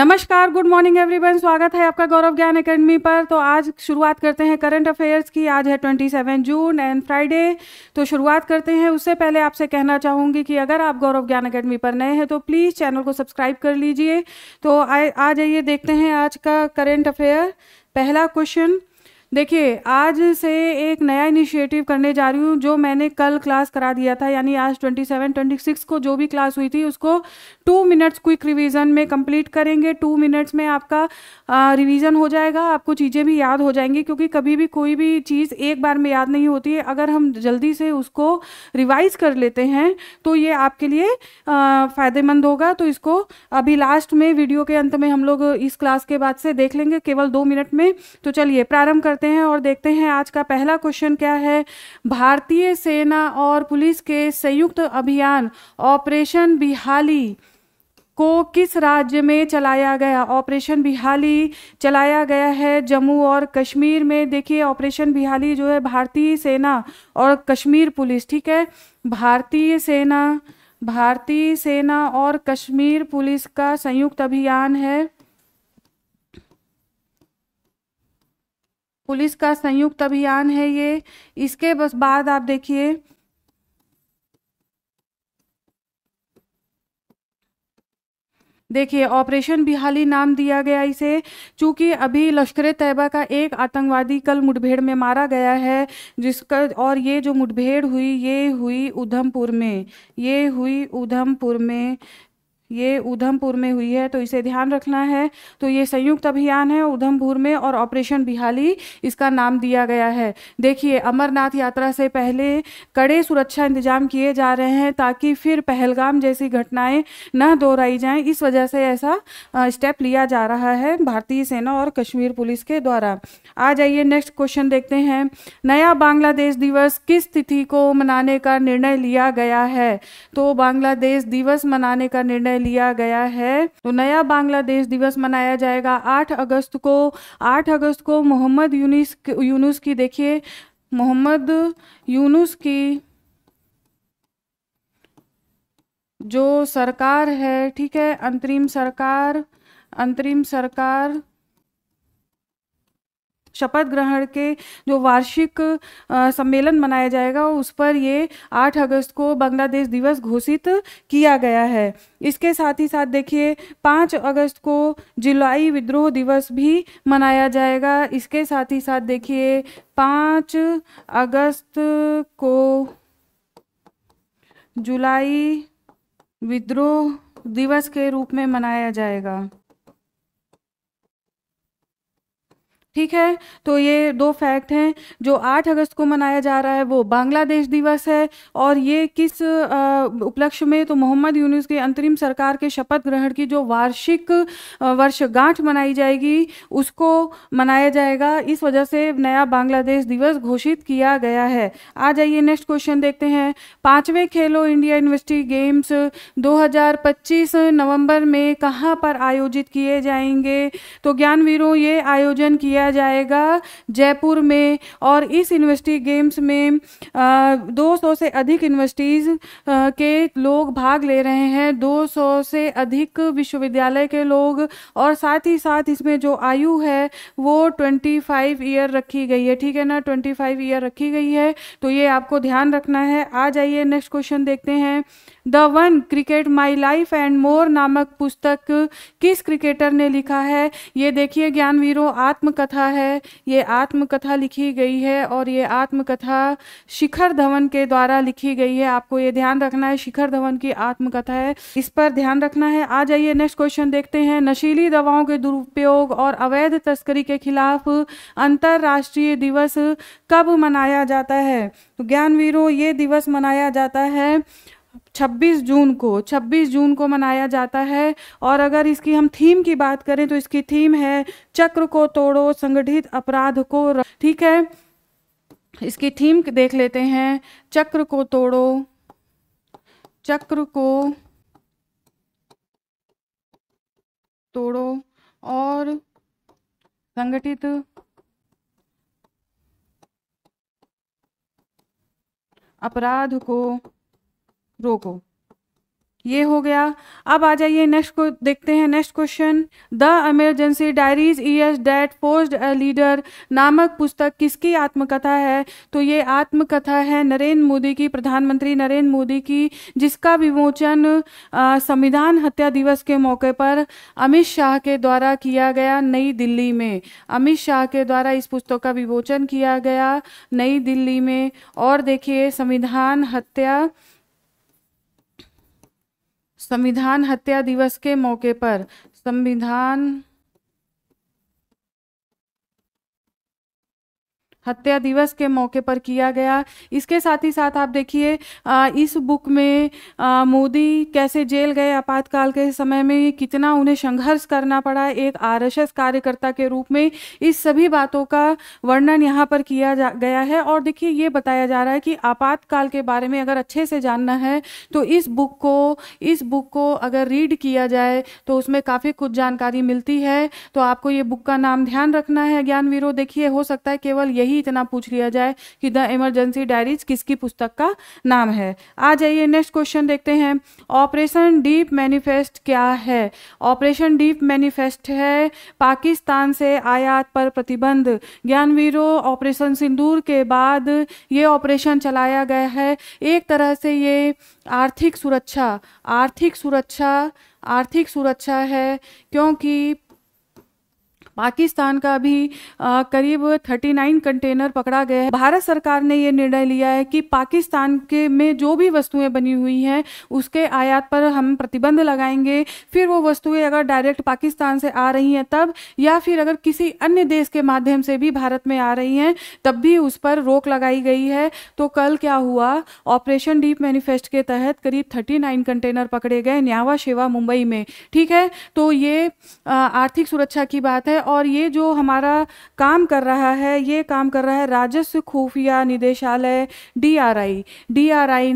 नमस्कार, good morning everyone. स्वागत है आपका गौरव ज्ञान एकेडमी पर। तो आज शुरुआत करते हैं करंट अफेयर्स की। आज है 27 जून एंड फ्राइडे। तो शुरुआत करते हैं। उससे पहले आपसे कहना चाहूँगी कि अगर आप गौरव ज्ञान एकेडमी पर नए हैं तो प्लीज़ चैनल को सब्सक्राइब कर लीजिए। तो आ जाइए, देखते हैं आज का करंट अफेयर। पहला क्वेश्चन देखिए, आज से एक नया इनिशिएटिव करने जा रही हूँ जो मैंने कल क्लास करा दिया था, यानी आज 26 को जो भी क्लास हुई थी उसको 2 मिनट्स क्विक रिवीजन में कंप्लीट करेंगे। 2 मिनट्स में आपका रिवीजन हो जाएगा, आपको चीज़ें भी याद हो जाएंगी, क्योंकि कभी भी कोई भी चीज़ एक बार में याद नहीं होती है। अगर हम जल्दी से उसको रिवाइज कर लेते हैं तो ये आपके लिए फ़ायदेमंद होगा। तो इसको अभी लास्ट में वीडियो के अंत में हम लोग इस क्लास के बाद से देख लेंगे, केवल 2 मिनट में। तो चलिए प्रारंभ करते हैं और देखते हैं आज का पहला क्वेश्चन क्या है। भारतीय सेना और पुलिस के संयुक्त अभियान ऑपरेशन बिहाली को किस राज्य में चलाया गया? ऑपरेशन बिहाली चलाया गया है जम्मू और कश्मीर में। देखिए, ऑपरेशन बिहाली जो है भारतीय सेना और कश्मीर पुलिस, ठीक है, भारतीय सेना और कश्मीर पुलिस का संयुक्त अभियान है। पुलिस का संयुक्त अभियान है ये। इसके बस बाद आप देखिए ऑपरेशन बिहाली नाम दिया गया इसे, चूंकि अभी लश्कर तैयबा का एक आतंकवादी कल मुठभेड़ में मारा गया है, जिसका और ये जो मुठभेड़ हुई ये हुई उधमपुर में, ये उधमपुर में हुई है, तो इसे ध्यान रखना है। तो ये संयुक्त अभियान है उधमपुर में और ऑपरेशन बिहाली इसका नाम दिया गया है। देखिए, अमरनाथ यात्रा से पहले कड़े सुरक्षा इंतजाम किए जा रहे हैं ताकि फिर पहलगाम जैसी घटनाएं न दोहराई जाएं। इस वजह से ऐसा स्टेप लिया जा रहा है भारतीय सेना और कश्मीर पुलिस के द्वारा। आ जाइए, नेक्स्ट क्वेश्चन देखते हैं। नया बांग्लादेश दिवस किस तिथि को मनाने का निर्णय लिया गया है? तो बांग्लादेश दिवस मनाने का निर्णय लिया गया है। तो नया बांग्लादेश दिवस मनाया जाएगा 8 अगस्त को। 8 अगस्त को मोहम्मद यूनुस की, देखिए मोहम्मद यूनुस की जो सरकार है, ठीक है, अंतरिम सरकार शपथ ग्रहण के जो वार्षिक सम्मेलन मनाया जाएगा उस पर ये 8 अगस्त को बांग्लादेश दिवस घोषित किया गया है। इसके साथ ही साथ देखिए 5 अगस्त को जुलाई विद्रोह दिवस भी मनाया जाएगा। इसके साथ ही साथ देखिए 5 अगस्त को जुलाई विद्रोह दिवस के रूप में मनाया जाएगा, ठीक है। तो ये 2 फैक्ट हैं। जो 8 अगस्त को मनाया जा रहा है वो बांग्लादेश दिवस है, और ये किस उपलक्ष्य में? तो मोहम्मद यूनुस की अंतरिम सरकार के शपथ ग्रहण की जो वार्षिक वर्षगांठ मनाई जाएगी उसको मनाया जाएगा। इस वजह से नया बांग्लादेश दिवस घोषित किया गया है। आ जाइए, नेक्स्ट क्वेश्चन देखते हैं। 5वें खेलो इंडिया यूनिवर्सिटी गेम्स 2025 नवंबर में कहाँ पर आयोजित किए जाएंगे? तो ज्ञानवीरों, ये आयोजन किया जाएगा जयपुर में, और इस यूनिवर्सिटी गेम्स में 200 से अधिक यूनिवर्सिटीज़ के लोग भाग ले रहे हैं, 200 से अधिक विश्वविद्यालय के लोग, और साथ ही साथ इसमें जो आयु है वो 25 ईयर रखी गई है, ठीक है ना, 25 ईयर रखी गई है। तो ये आपको ध्यान रखना है। आ जाइए, नेक्स्ट क्वेश्चन देखते हैं। The one cricket my life and more नामक पुस्तक किस क्रिकेटर ने लिखा है? ये देखिए ज्ञानवीरों, आत्मकथा है। ये आत्मकथा लिखी गई है और ये आत्मकथा शिखर धवन के द्वारा लिखी गई है। आपको ये ध्यान रखना है, शिखर धवन की आत्मकथा है, इस पर ध्यान रखना है। आ जाइए, नेक्स्ट क्वेश्चन देखते हैं। नशीली दवाओं के दुरुपयोग और अवैध तस्करी के खिलाफ अंतर्राष्ट्रीय दिवस कब मनाया जाता है? तो ज्ञानवीरों, ये दिवस मनाया जाता है 26 जून को, 26 जून को मनाया जाता है। और अगर इसकी हम थीम की बात करें तो इसकी थीम है चक्र को तोड़ो, संगठित अपराध को, ठीक है। इसकी थीम देख लेते हैं। चक्र को तोड़ो, और संगठित अपराध को रोको। ये हो गया। अब आ जाइए नेक्स्ट को देखते हैं। Next question, the emergency diaries years that forced a leader नामक पुस्तक किसकी आत्मकथा है? तो ये आत्मकथा है नरेंद्र मोदी की, प्रधानमंत्री नरेंद्र मोदी की, जिसका विमोचन संविधान हत्या दिवस के मौके पर अमित शाह के द्वारा किया गया नई दिल्ली में। अमित शाह के द्वारा इस पुस्तक का विमोचन किया गया नई दिल्ली में। और देखिए संविधान हत्या दिवस के मौके पर, संविधान हत्या दिवस के मौके पर किया गया। इसके साथ ही साथ आप देखिए इस बुक में मोदी कैसे जेल गए आपातकाल के समय में, कितना उन्हें संघर्ष करना पड़ा एक आरएसएस कार्यकर्ता के रूप में, इस सभी बातों का वर्णन यहाँ पर किया गया है। और देखिए ये बताया जा रहा है कि आपातकाल के बारे में अगर अच्छे से जानना है तो इस बुक को अगर रीड किया जाए तो उसमें काफ़ी कुछ जानकारी मिलती है। तो आपको ये बुक का नाम ध्यान रखना है ज्ञानवीरों। देखिए हो सकता है केवल यही इतना पूछ लिया जाए कि द इमरजेंसी डायरीज किसकी पुस्तक का नाम है। आ जाइए नेक्स्ट क्वेश्चन देखते हैं। ऑपरेशन डीप मैनिफेस्ट क्या है? ऑपरेशन डीप मैनिफेस्ट है पाकिस्तान से आयात पर प्रतिबंध। ज्ञानवीरों, ऑपरेशन सिंदूर के बाद ये ऑपरेशन चलाया गया है। एक तरह से ये आर्थिक सुरक्षा है, क्योंकि पाकिस्तान का भी करीब 39 कंटेनर पकड़ा गया है। भारत सरकार ने ये निर्णय लिया है कि पाकिस्तान के में जो भी वस्तुएं बनी हुई हैं उसके आयात पर हम प्रतिबंध लगाएंगे। फिर वो वस्तुएं अगर डायरेक्ट पाकिस्तान से आ रही हैं तब, या फिर अगर किसी अन्य देश के माध्यम से भी भारत में आ रही हैं तब भी उस पर रोक लगाई गई है। तो कल क्या हुआ, ऑपरेशन डीप मैनिफेस्ट के तहत करीब 39 कंटेनर पकड़े गए न्यावा शेवा मुंबई में। ठीक है, तो ये आर्थिक सुरक्षा की बात है। और ये जो हमारा काम कर रहा है, ये काम कर रहा है राजस्व खुफिया निदेशालय डीआरआई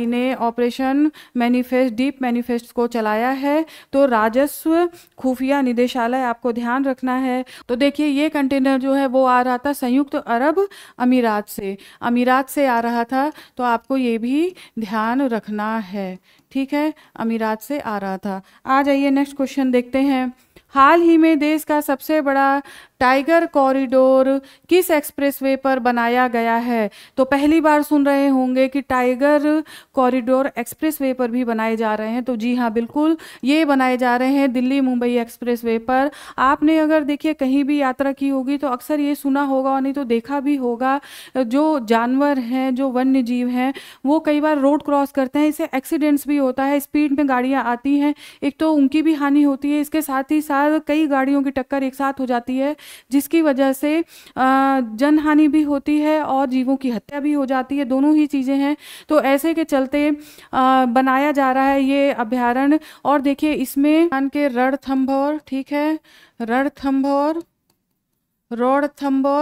ने ऑपरेशन मैनिफेस्ट डीप मैनिफेस्ट को चलाया है। तो राजस्व खुफिया निदेशालय आपको ध्यान रखना है। तो देखिए ये कंटेनर जो है वो आ रहा था संयुक्त अरब अमीरात से आ रहा था, तो आपको ये भी ध्यान रखना है। ठीक है, अमीरात से आ रहा था। आ जाइए नेक्स्ट क्वेश्चन देखते हैं। हाल ही में देश का सबसे बड़ा टाइगर कॉरिडोर किस एक्सप्रेसवे पर बनाया गया है? तो पहली बार सुन रहे होंगे कि टाइगर कॉरिडोर एक्सप्रेसवे पर भी बनाए जा रहे हैं। तो जी हाँ, बिल्कुल ये बनाए जा रहे हैं दिल्ली मुंबई एक्सप्रेसवे पर। आपने अगर देखिए कहीं भी यात्रा की होगी तो अक्सर ये सुना होगा और नहीं तो देखा भी होगा, जो जानवर हैं, जो वन्य जीव हैं, वो कई बार रोड क्रॉस करते हैं, इससे एक्सीडेंट्स भी होता है, स्पीड में गाड़ियाँ आती हैं, एक तो उनकी भी हानि होती है, इसके साथ ही साथ कई गाड़ियों की टक्कर एक साथ हो जाती है, जिसकी वजह से जन हानि भी होती है और जीवों की हत्या भी हो जाती है, दोनों ही चीज़ें हैं। तो ऐसे के चलते बनाया जा रहा है ये अभ्यारण्य। और देखिए इसमें के रणथंभौर, ठीक है, रणथंभौर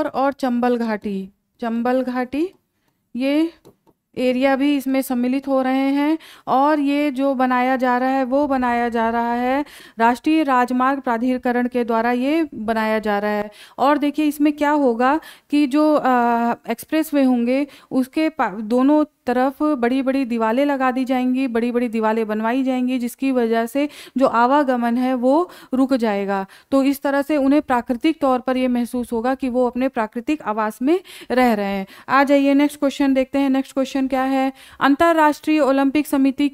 और चंबल घाटी ये एरिया भी इसमें सम्मिलित हो रहे हैं। और ये जो बनाया जा रहा है राष्ट्रीय राजमार्ग प्राधिकरण के द्वारा ये बनाया जा रहा है। और देखिए इसमें क्या होगा कि जो एक्सप्रेसवे होंगे उसके दोनों तरफ बड़ी बड़ी दीवारें लगा दी जाएंगी, बड़ी बड़ी दीवारें बनवाई जाएंगी, जिसकी वजह से जो आवागमन है वो रुक जाएगा। तो इस तरह से उन्हें प्राकृतिक तौर पर ये महसूस होगा कि वो अपने प्राकृतिक आवास में रह रहे हैं। आ जाइए नेक्स्ट क्वेश्चन देखते हैं। नेक्स्ट क्वेश्चन क्या है? अंतर्राष्ट्रीय ओलंपिक समिति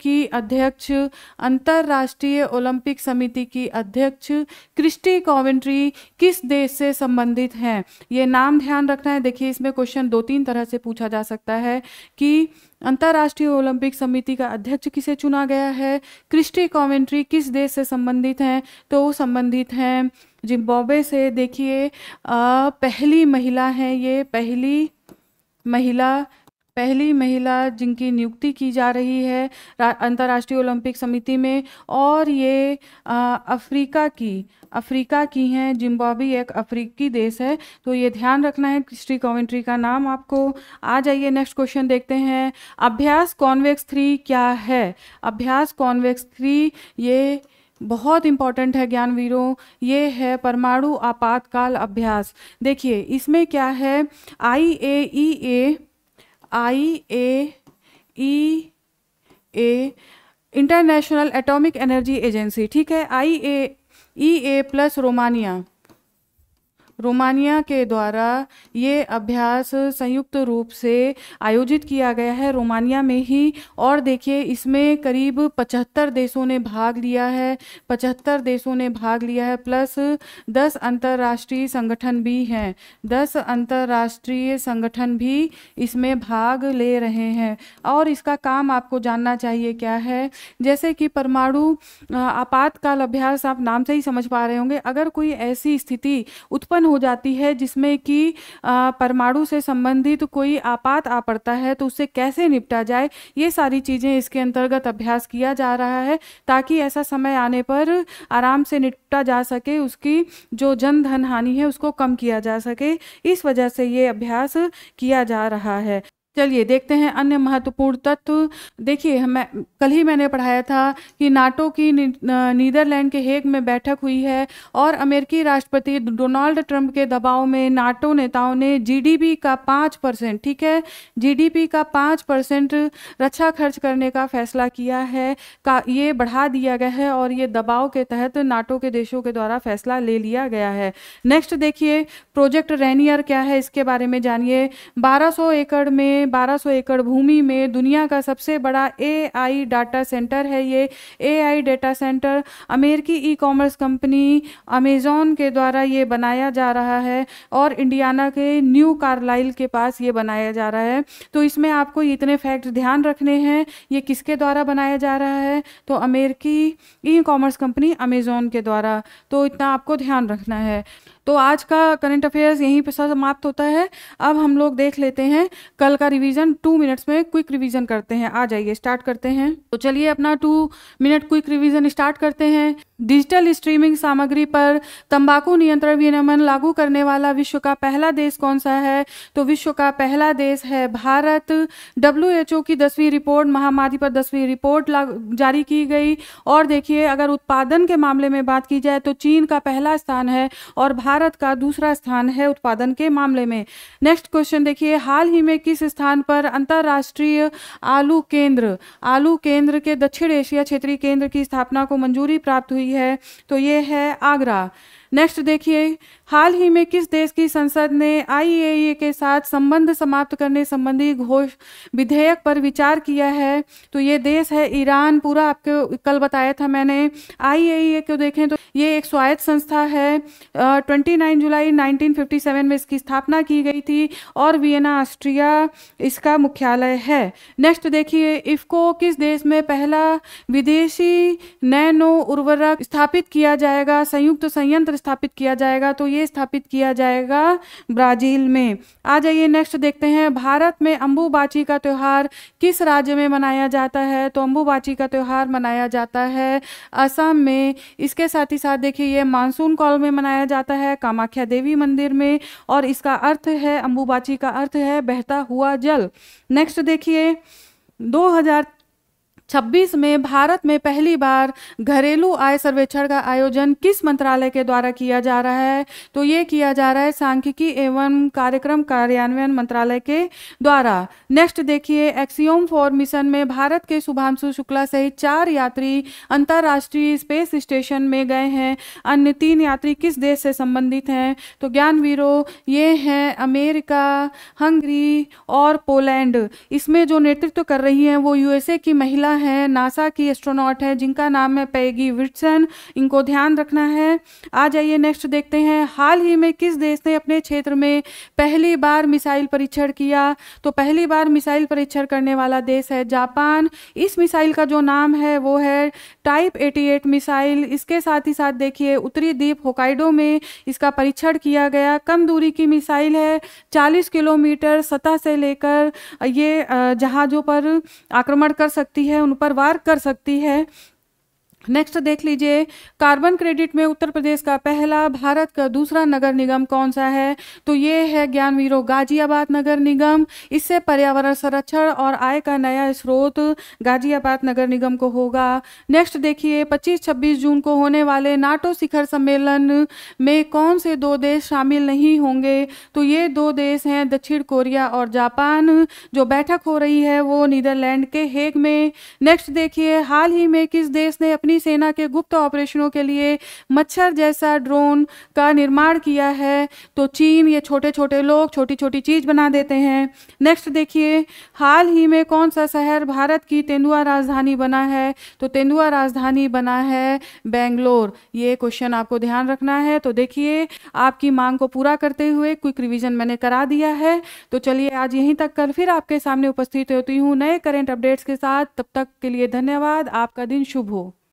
की अध्यक्ष क्रिस्टी कॉवेंट्री किस देश से संबंधित हैं? ये नाम ध्यान रखना है। देखिए इसमें क्वेश्चन 2-3 तरह से पूछा जा सकता है कि अंतर्राष्ट्रीय ओलंपिक समिति का अध्यक्ष किसे चुना गया है, क्रिस्टी कॉवेंट्री किस देश से संबंधित हैं? तो संबंधित हैं जिम्बाब्वे से। देखिए पहली महिला है ये, पहली महिला जिनकी नियुक्ति की जा रही है अंतर्राष्ट्रीय ओलंपिक समिति में। और ये अफ्रीका की हैं। जिम्बाब्वे एक अफ्रीकी देश है, तो ये ध्यान रखना है क्रिस्टी कॉवेंट्री का नाम आपको। आ जाइए नेक्स्ट क्वेश्चन देखते हैं। अभ्यास कॉन्वेक्स 3 क्या है? अभ्यास कॉन्वेक्स 3 ये बहुत इंपॉर्टेंट है ज्ञानवीरों, ये है परमाणु आपातकाल अभ्यास। देखिए इसमें क्या है, IAEA international atomic energy agency, ठीक है, IAEA प्लस रोमानिया के द्वारा ये अभ्यास संयुक्त रूप से आयोजित किया गया है रोमानिया में ही। और देखिए इसमें करीब 75 देशों ने भाग लिया है, 75 देशों ने भाग लिया है, प्लस 10 अंतर्राष्ट्रीय संगठन भी हैं, 10 अंतर्राष्ट्रीय संगठन भी इसमें भाग ले रहे हैं। और इसका काम आपको जानना चाहिए क्या है, जैसे कि परमाणु आपातकाल अभ्यास, आप नाम से ही समझ पा रहे होंगे। अगर कोई ऐसी स्थिति उत्पन्न हो जाती है जिसमें कि परमाणु से संबंधित कोई आपात आ पड़ता है तो उससे कैसे निपटा जाए, ये सारी चीज़ें इसके अंतर्गत अभ्यास किया जा रहा है, ताकि ऐसा समय आने पर आराम से निपटा जा सके, उसकी जो जन धन हानि है उसको कम किया जा सके। इस वजह से ये अभ्यास किया जा रहा है। चलिए देखते हैं अन्य महत्वपूर्ण तत्व। देखिए कल ही मैंने पढ़ाया था कि नाटो की नीदरलैंड के हेग में बैठक हुई है और अमेरिकी राष्ट्रपति डोनाल्ड ट्रंप के दबाव में नाटो नेताओं ने जीडीपी का 5%, ठीक है, जीडीपी का 5% रक्षा खर्च करने का फैसला किया है, ये बढ़ा दिया गया है और ये दबाव के तहत नाटो के देशों के द्वारा फैसला ले लिया गया है। नेक्स्ट देखिए प्रोजेक्ट रेनियर क्या है, इसके बारे में जानिए। 1200 एकड़ भूमि में दुनिया का सबसे बड़ा AI डाटा सेंटर है। ये AI डाटा सेंटर अमेरिकी ई-कॉमर्स कंपनी अमेजॉन के द्वारा ये बनाया जा रहा है और इंडियाना के न्यू कार्लाइल के पास ये बनाया जा रहा है। तो इसमें आपको इतने फैक्ट ध्यान रखने हैं। ये किसके द्वारा बनाया जा रहा है, तो अमेरिकी ई-कॉमर्स कंपनी अमेजॉन के द्वारा, तो इतना आपको ध्यान रखना है। तो आज का करंट अफेयर्स यहीं पे समाप्त होता है। अब हम लोग देख लेते हैं कल का रिवीजन, 2 मिनट्स में क्विक रिवीजन करते हैं। आ जाइए स्टार्ट करते हैं। तो चलिए अपना 2 मिनट क्विक रिवीजन स्टार्ट करते हैं। डिजिटल स्ट्रीमिंग सामग्री पर तंबाकू नियंत्रण विनियमन लागू करने वाला विश्व का पहला देश कौन सा है, तो विश्व का पहला देश है भारत। WHO की 10वीं रिपोर्ट, महामारी पर 10वीं रिपोर्ट जारी की गई। और देखिए अगर उत्पादन के मामले में बात की जाए तो चीन का पहला स्थान है और भारत का दूसरा स्थान है उत्पादन के मामले में। नेक्स्ट क्वेश्चन देखिए, हाल ही में किस स्थान पर अंतर्राष्ट्रीय आलू केंद्र के दक्षिण एशिया क्षेत्रीय केंद्र की स्थापना को मंजूरी प्राप्त हुई है, तो ये है आगरा। नेक्स्ट देखिए, हाल ही में किस देश की संसद ने IAEA के साथ संबंध समाप्त करने संबंधी विधेयक पर विचार किया है, तो ये देश है ईरान। पूरा आपको कल बताया था मैंने। IAEA को देखें तो ये एक स्वायत्त संस्था है। 29 जुलाई 1957 में इसकी स्थापना की गई थी और वियना ऑस्ट्रिया इसका मुख्यालय है। नेक्स्ट देखिए, इफ्को किस देश में पहला विदेशी नैनो उर्वरक स्थापित किया जाएगा, संयुक्त संयंत्र स्थापित किया जाएगा, तो ये स्थापित किया जाएगा ब्राजील में। आ जाइए नेक्स्ट देखते हैं, भारत में अंबुबाची का त्योहार किस राज्य में मनाया जाता है, तो अंबुबाची का त्योहार मनाया जाता है असम में। इसके साथ ही साथ देखिए ये मानसून काल में मनाया जाता है कामाख्या देवी मंदिर में और इसका अर्थ है, अंबुबाची का अर्थ है बहता हुआ जल। नेक्स्ट देखिए 2026 में भारत में पहली बार घरेलू आय सर्वेक्षण का आयोजन किस मंत्रालय के द्वारा किया जा रहा है, तो ये किया जा रहा है सांख्यिकी एवं कार्यक्रम कार्यान्वयन मंत्रालय के द्वारा। नेक्स्ट देखिए, एक्सियोम 4 मिशन में भारत के शुभांशु शुक्ला सहित 4 यात्री अंतर्राष्ट्रीय स्पेस स्टेशन में गए हैं। अन्य 3 यात्री किस देश से संबंधित हैं, तो ज्ञानवीरों ये हैं अमेरिका, हंगरी और पोलैंड। इसमें जो नेतृत्व कर रही हैं वो USA की महिला है, नासा की एस्ट्रोनॉट है जिनका नाम है पैगी विल्सन, इनको ध्यान रखना है। आ जाइए नेक्स्ट देखते हैं, हाल ही में किस देश ने अपने क्षेत्र में पहली बार मिसाइल परीक्षण किया, तो पहली बार मिसाइल परीक्षण करने वाला देश है जापान। इस मिसाइल का जो नाम है वो है टाइप 88 मिसाइल। इसके साथ ही साथ देखिए उत्तरी द्वीप होकाइडो में इसका परीक्षण किया गया। कम दूरी की मिसाइल है, 40 किलोमीटर सतह से लेकर ये जहाज़ों पर आक्रमण कर सकती है, उन पर वार कर सकती है। नेक्स्ट देख लीजिए, कार्बन क्रेडिट में उत्तर प्रदेश का पहला, भारत का दूसरा नगर निगम कौन सा है? तो ये है ज्ञानवीरों गाजियाबाद नगर निगम। इससे पर्यावरण संरक्षण और आय का नया स्रोत गाजियाबाद नगर निगम को होगा। नेक्स्ट देखिए, 25-26 जून को होने वाले नाटो शिखर सम्मेलन में कौन से दो देश शामिल नहीं होंगे? तो ये दो देश हैं दक्षिण कोरिया और जापान। जो बैठक हो रही है वो नीदरलैंड के हेग में। नेक्स्ट देखिए, हाल ही में किस देश ने अपनी सेना के गुप्त ऑपरेशनों के लिए मच्छर जैसा ड्रोन का निर्माण किया है? तो चीन। ये छोटे छोटे लोग छोटी छोटी चीज बना देते हैं। नेक्स्ट देखिए, हाल ही में कौन सा शहर भारत की तेंदुआ राजधानी बना है? तो तेंदुआ राजधानी बना है बेंगलोर। ये क्वेश्चन आपको ध्यान रखना है। तो देखिए, आपकी मांग को पूरा करते हुए क्विक रिवीजन मैंने करा दिया है। तो चलिए आज यहीं तक, कल फिर आपके सामने उपस्थित होती हूँ नए करंट अपडेट्स के साथ। तब तक के लिए धन्यवाद। आपका दिन शुभ हो।